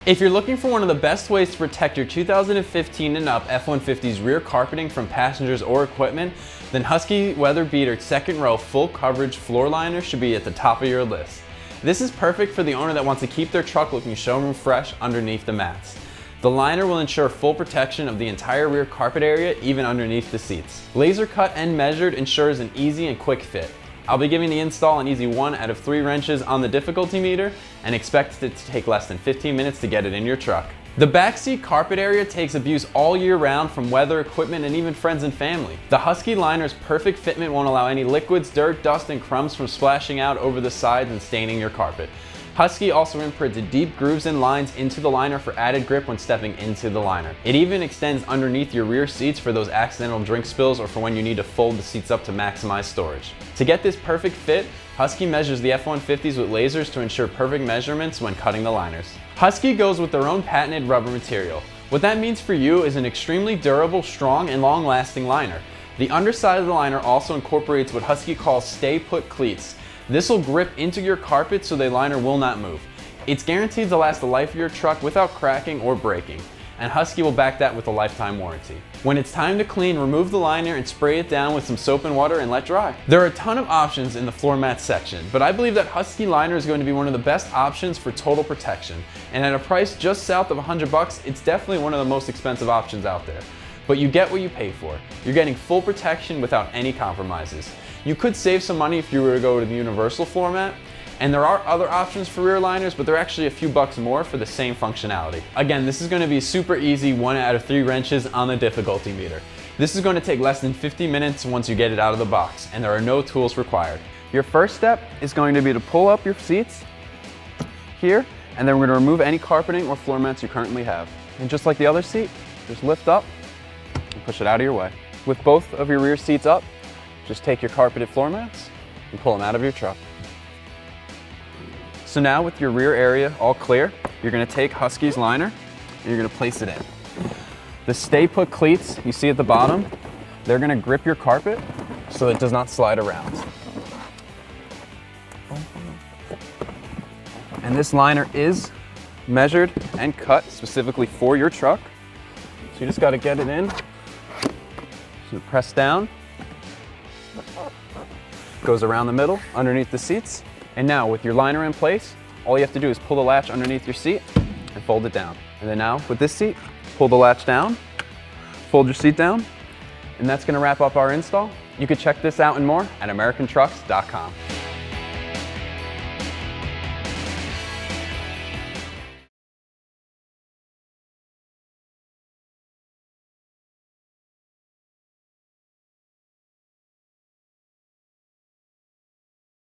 If you're looking for one of the best ways to protect your 2015 and up F-150's rear carpeting from passengers or equipment, then Husky WeatherBeater second row full coverage floor liner should be at the top of your list. This is perfect for the owner that wants to keep their truck looking showroom fresh underneath the mats. The liner will ensure full protection of the entire rear carpet area, even underneath the seats. Laser cut and measured ensures an easy and quick fit. I'll be giving the install an easy 1 out of 3 wrenches on the difficulty meter and expect it to take less than 15 minutes to get it in your truck. The backseat carpet area takes abuse all year round from weather, equipment, and even friends and family. The Husky liner's perfect fitment won't allow any liquids, dirt, dust, and crumbs from splashing out over the sides and staining your carpet. Husky also imprinted deep grooves and lines into the liner for added grip when stepping into the liner. It even extends underneath your rear seats for those accidental drink spills or for when you need to fold the seats up to maximize storage. To get this perfect fit, Husky measures the F-150s with lasers to ensure perfect measurements when cutting the liners. Husky goes with their own patented rubber material. What that means for you is an extremely durable, strong, and long-lasting liner. The underside of the liner also incorporates what Husky calls stay-put cleats. This will grip into your carpet so the liner will not move. It's guaranteed to last the life of your truck without cracking or breaking, and Husky will back that with a lifetime warranty. When it's time to clean, remove the liner and spray it down with some soap and water and let dry. There are a ton of options in the floor mat section, but I believe that Husky liner is going to be one of the best options for total protection, and at a price just south of $100, it's definitely one of the most expensive options out there. But you get what you pay for. You're getting full protection without any compromises. You could save some money if you were to go to the universal floor mat, and there are other options for rear liners, but they're actually a few bucks more for the same functionality. Again, this is going to be super easy 1 out of 3 wrenches on the difficulty meter. This is going to take less than 50 minutes once you get it out of the box, and there are no tools required. Your first step is going to be to pull up your seats here, and then we're going to remove any carpeting or floor mats you currently have. And just like the other seat, just lift up and push it out of your way. With both of your rear seats up, just take your carpeted floor mats and pull them out of your truck. So now with your rear area all clear, you're going to take Husky's liner and you're going to place it in. The stay put cleats you see at the bottom, they're going to grip your carpet so it does not slide around. And this liner is measured and cut specifically for your truck. So you just got to get it in. So press down. Goes around the middle, underneath the seats. And now with your liner in place, all you have to do is pull the latch underneath your seat and fold it down. And then now with this seat, pull the latch down, fold your seat down, and that's going to wrap up our install. You can check this out and more at AmericanTrucks.com.